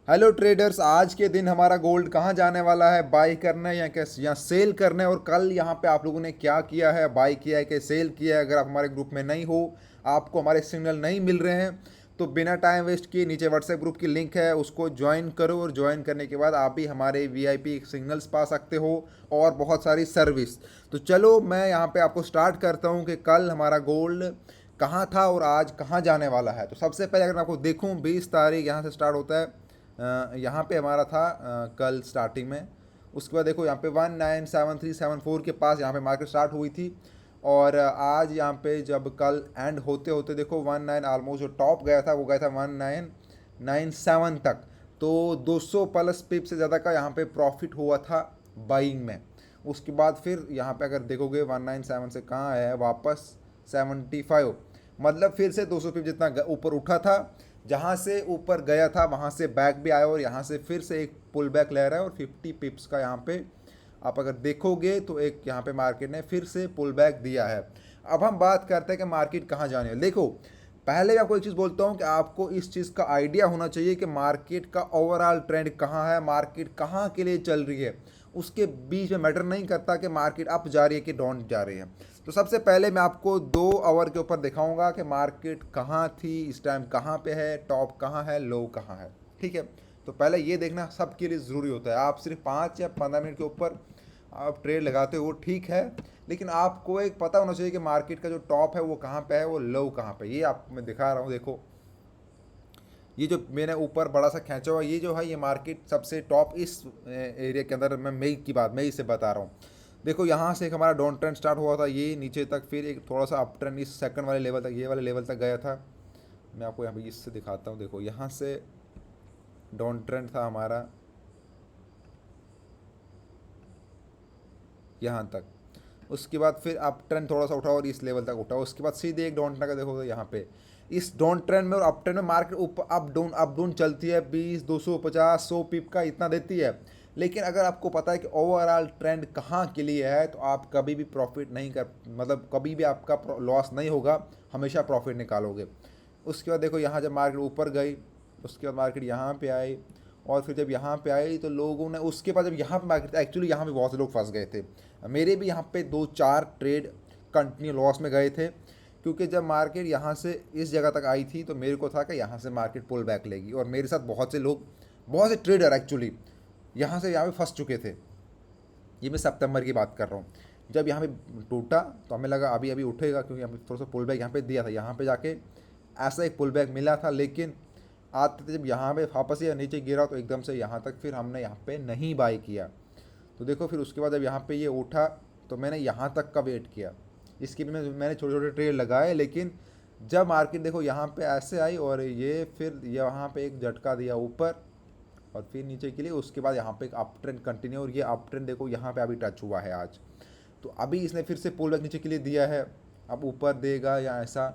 Hello traders, आज के दिन हमारा गोल्ड कहाँ जाने वाला है? बाई करने या कैसे या सेल करने? और कल यहाँ पे आप लोगों ने क्या किया है? बाई किया है कि सेल किया है? अगर आप हमारे ग्रुप में नहीं हो, आपको हमारे सिग्नल नहीं मिल रहे हैं, तो बिना टाइम वेस्ट किए नीचे व्हाट्सएप ग्रुप की लिंक है, उसको ज्वाइन करो। और ज्वाइन करने के बाद आप भी हमारे वीआईपी सिग्नल्स पा सकते हो और बहुत सारी सर्विस। तो चलो मैं यहाँ पे आपको स्टार्ट करता हूँ कि कल हमारा गोल्ड कहाँ था और आज कहाँ जाने वाला है। तो सबसे पहले अगर मैं आपको देखूँ, 20 तारीख यहाँ से स्टार्ट होता है। यहाँ पे हमारा था कल स्टार्टिंग में। उसके बाद देखो यहाँ पे 197374 के पास यहाँ पे मार्केट स्टार्ट हुई थी। और आज यहाँ पे जब कल एंड होते होते देखो 19 ऑलमोस्ट जो टॉप गया था वो गया था 1997 तक। तो 200 प्लस पिप से ज़्यादा का यहाँ पे प्रॉफिट हुआ था बाइंग में। उसके बाद फिर यहाँ पे अगर देखोगे 197 से कहाँ आया है वापस 75, मतलब फिर से 200 पिप जितना ऊपर उठा था। जहाँ से ऊपर गया था वहाँ से बैक भी आया और यहाँ से फिर से एक पुल बैक ले रहा है। और 50 पिप्स का यहाँ पे आप अगर देखोगे तो एक यहाँ पे मार्केट ने फिर से पुल बैक दिया है। अब हम बात करते हैं कि मार्केट कहाँ जाने है। देखो, पहले मैं आपको एक चीज़ बोलता हूँ कि आपको इस चीज़ का आइडिया होना चाहिए कि मार्केट का ओवरऑल ट्रेंड कहाँ है, मार्केट कहाँ के लिए चल रही है। उसके बीच में मैटर नहीं करता कि मार्केट अप जा रही है कि डाउन जा रही है। तो सबसे पहले मैं आपको 2 आवर के ऊपर दिखाऊंगा कि मार्केट कहाँ थी, इस टाइम कहाँ पे है, टॉप कहाँ है, लो कहाँ है। ठीक है, तो पहले ये देखना सबके लिए ज़रूरी होता है। आप सिर्फ 5 या 15 मिनट के ऊपर आप ट्रेड लगाते हो वो ठीक है, लेकिन आपको एक पता होना चाहिए कि मार्केट का जो टॉप है वो कहाँ पे है, वो लो कहाँ पे। ये आपको मैं दिखा रहा हूँ, देखो ये जो मैंने ऊपर बड़ा सा खींचा हुआ ये जो है ये मार्केट सबसे टॉप इस एरिया के अंदर। मैं मई की बात मई से बता रहा हूँ। देखो यहाँ से एक हमारा डाउन ट्रेंड स्टार्ट हुआ था, ये नीचे तक, फिर एक थोड़ा सा अप ट्रेंड इस सेकंड वाले लेवल तक, ये वाले लेवल तक गया था। मैं आपको यहाँ पे इससे दिखाता हूँ। देखो यहाँ से डाउन ट्रेंड था हमारा यहाँ तक। उसके बाद फिर अप ट्रेंड थोड़ा सा उठा और इस लेवल तक उठा। उसके बाद सीधे एक डाउन ट्रेंड का देखो तो यहाँ पे इस डाउन ट्रेंड में और अप ट्रेंड में मार्केट ऊपर अप डाउन चलती है। 20, 250, 100 पिप का इतना देती है। लेकिन अगर आपको पता है कि ओवरऑल ट्रेंड कहाँ के लिए है तो आप कभी भी प्रॉफिट नहीं कर, मतलब कभी भी आपका लॉस नहीं होगा, हमेशा प्रॉफिट निकालोगे। उसके बाद देखो यहाँ जब मार्केट ऊपर गई, उसके बाद मार्केट यहाँ पे आई। और फिर जब यहाँ पे आई तो लोगों ने उसके बाद जब यहाँ पे मार्केट, एक्चुअली यहाँ पे बहुत से लोग फंस गए थे। मेरे भी यहाँ पे 2-4 ट्रेड कंटिन्यू लॉस में गए थे, क्योंकि जब मार्केट यहाँ से इस जगह तक आई थी तो मेरे को था कि यहाँ से मार्केट पुल बैक लेगी। और मेरे साथ बहुत से लोग, बहुत से ट्रेडर एक्चुअली यहाँ से यहाँ पे फंस चुके थे। ये मैं सितंबर की बात कर रहा हूँ। जब यहाँ पे टूटा तो हमें लगा अभी अभी उठेगा, क्योंकि यहाँ पे थोड़ा सा पुल बैक यहाँ पे दिया था। यहाँ पे जाके ऐसा एक पुल बैक मिला था, लेकिन आते जब यहाँ पे वापस या नीचे गिरा तो एकदम से यहाँ तक फिर हमने यहाँ पे नहीं बाई किया। तो देखो फिर उसके बाद जब यहाँ पे ये उठा तो मैंने यहाँ तक का वेट किया। इसके भी मैंने छोटे छोटे ट्रेड लगाए, लेकिन जब मार्केट देखो यहाँ पे ऐसे आई और ये फिर यहाँ पे एक झटका दिया ऊपर और फिर नीचे के लिए। उसके बाद यहाँ पे एक अप ट्रेंड कंटिन्यू, और ये अप ट्रेंड देखो यहाँ पे अभी टच हुआ है आज। तो अभी इसने फिर से पुल बैक नीचे के लिए दिया है। अब ऊपर देगा या ऐसा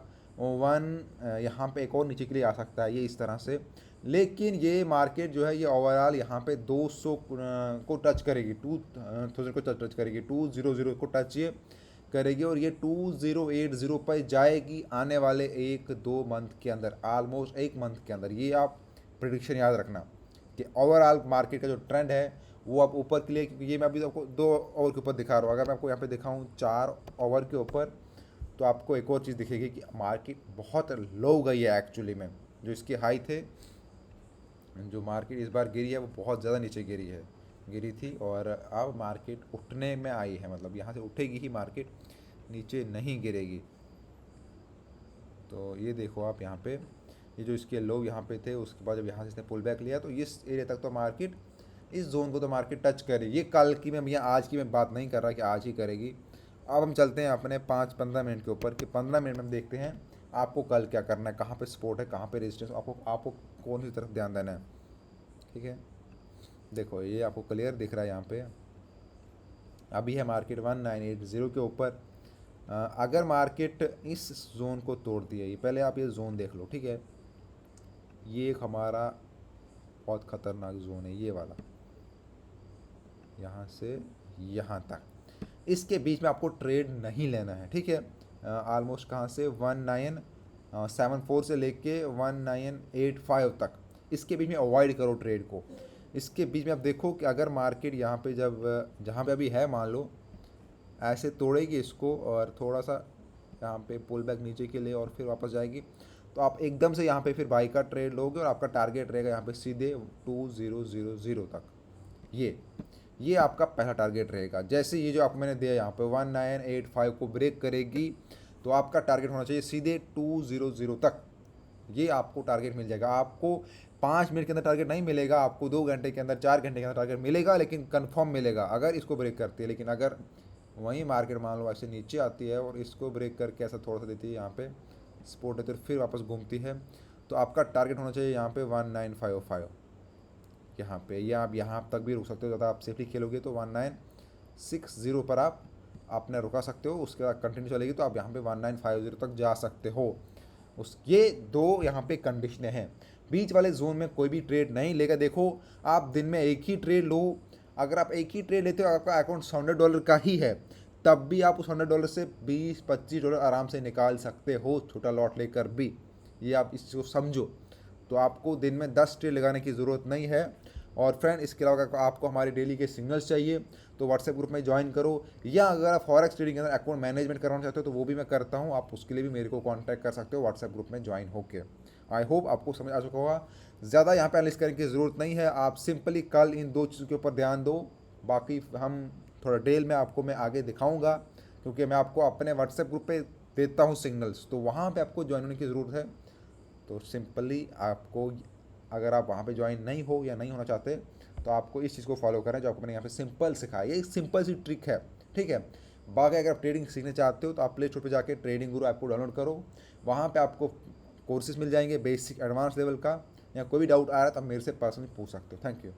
यहाँ पे एक और नीचे के लिए आ सकता है, ये इस तरह से। लेकिन ये मार्केट जो है ये ओवरऑल यहाँ पे 200 को टच करेगी, 2000 को टच करेगी, 200 को टच ये करेगी। और ये 2080 पर जाएगी आने वाले 1-2 मंथ के अंदर, ऑलमोस्ट 1 मंथ के अंदर। ये आप प्रिडिक्शन याद रखना कि ओवरऑल मार्केट का जो ट्रेंड है वो अब ऊपर के लिए, क्योंकि ये मैं अभी आपको 2 ओवर के ऊपर दिखा रहा हूँ। अगर मैं आपको यहाँ पे दिखाऊँ 4 ओवर के ऊपर तो आपको एक और चीज़ दिखेगी कि मार्केट बहुत लो गई है एक्चुअली में। जो इसके हाई थे, जो मार्केट इस बार गिरी है वो बहुत ज़्यादा नीचे गिरी थी। और अब मार्केट उठने में आई है, मतलब यहाँ से उठेगी ही मार्केट, नीचे नहीं गिरेगी। तो ये देखो आप यहाँ पे ये जो इसके लो यहाँ पे थे, उसके बाद जब यहाँ से इसने पुल बैक लिया तो इस एरिया तक तो मार्केट, इस जोन को तो मार्केट टच करेगी। ये कल की मैं भैया आज की मैं बात नहीं कर रहा कि आज ही करेगी। अब हम चलते हैं अपने 5-15 मिनट के ऊपर कि 15 मिनट में हम देखते हैं आपको कल क्या करना है, कहाँ पे सपोर्ट है, कहाँ पे रेजिस्टेंस, आपको कौन सी तरफ ध्यान देना है। ठीक है, देखो ये आपको क्लियर दिख रहा है यहाँ पे। अभी है मार्केट 1980 के ऊपर। अगर मार्केट इस जोन को तोड़ दिया, ये पहले आप ये जोन देख लो। ठीक है, ये एक हमारा बहुत ख़तरनाक जोन है, ये वाला यहाँ से यहाँ तक। इसके बीच में आपको ट्रेड नहीं लेना है। ठीक है, ऑलमोस्ट कहाँ से 1974 से लेके 1985 तक इसके बीच में अवॉइड करो ट्रेड को। इसके बीच में आप देखो कि अगर मार्केट यहाँ पे जब जहाँ पे अभी है मान लो ऐसे तोड़ेगी इसको और थोड़ा सा यहाँ पे पुल बैक नीचे के लिए और फिर वापस जाएगी, तो आप एकदम से यहाँ पे फिर बाई का ट्रेड लोगे और आपका टारगेट रहेगा यहाँ पे सीधे 2000 तक। ये आपका पहला टारगेट रहेगा। जैसे ये जो आपको मैंने दिया यहाँ पे 1985 को ब्रेक करेगी तो आपका टारगेट होना चाहिए सीधे 200 तक। ये आपको टारगेट मिल जाएगा। आपको 5 मिनट के अंदर टारगेट नहीं मिलेगा, आपको 2 घंटे के अंदर 4 घंटे के अंदर टारगेट मिलेगा, लेकिन कंफर्म मिलेगा अगर इसको ब्रेक करती है। लेकिन अगर वहीं मार्केट मान लो ऐसे नीचे आती है और इसको ब्रेक करके ऐसा थोड़ा सा देती है, यहाँ पे सपोर्ट देती है, फिर वापस घूमती है, तो आपका टारगेट होना चाहिए यहाँ पे 1955 यहाँ पे, या आप यहाँ तक भी रुक सकते हो। ज़्यादा आप सेफली खेलोगे तो 1960 पर आप आपने रुका सकते हो, उसके बाद कंटिन्यू चलेगी तो आप यहाँ पे 1950 तक जा सकते हो। ये दो यहाँ पे कंडीशनें हैं। बीच वाले जोन में कोई भी ट्रेड नहीं लेगा। देखो आप दिन में एक ही ट्रेड लो, अगर आप एक ही ट्रेड लेते हो, आपका अकाउंट $100 का ही है, तब भी आप उस $100 से $20-25 आराम से निकाल सकते हो, छोटा लॉट लेकर भी। ये आप इसको समझो। तो आपको दिन में 10 ट्रेड लगाने की ज़रूरत नहीं है। और फ्रेंड इसके अलावा आपको हमारे डेली के सिग्नल्स चाहिए तो व्हाट्सएप ग्रुप में ज्वाइन करो, या अगर आप फॉरेक्स ट्रेडिंग के अंदर अकाउंट मैनेजमेंट करवाना चाहते हो तो वो भी मैं करता हूँ, आप उसके लिए भी मेरे को कांटेक्ट कर सकते हो व्हाट्सएप ग्रुप में ज्वाइन होकर। आई होप आपको समझ आ चुका होगा। ज़्यादा यहाँ पे एनालिसिस करने की ज़रूरत नहीं है, आप सिंपली कल इन दो चीज़ों के ऊपर ध्यान दो। बाकी हम थोड़ा डिटेल में आपको मैं आगे दिखाऊँगा, क्योंकि मैं आपको अपने व्हाट्सएप ग्रुप पर देता हूँ सिग्नल्स, तो वहाँ पर आपको ज्वाइन होने की ज़रूरत है। तो सिंपली आपको, अगर आप वहाँ पे ज्वाइन नहीं हो या नहीं होना चाहते, तो आपको इस चीज़ को फॉलो करें जो आपको मैंने यहाँ पे सिंपल सिखाया। ये एक सिंपल सी ट्रिक है, ठीक है। बाकी अगर आप ट्रेडिंग सीखना चाहते हो तो आप प्ले स्टोर पर जाके ट्रेडिंग गुरु ऐप को डाउनलोड करो, वहाँ पे आपको कोर्सेज मिल जाएंगे बेसिक एडवांस लेवल का, या कोई भी डाउट आ रहा है तो आप मेरे से पर्सनली पूछ सकते हो। Thank you.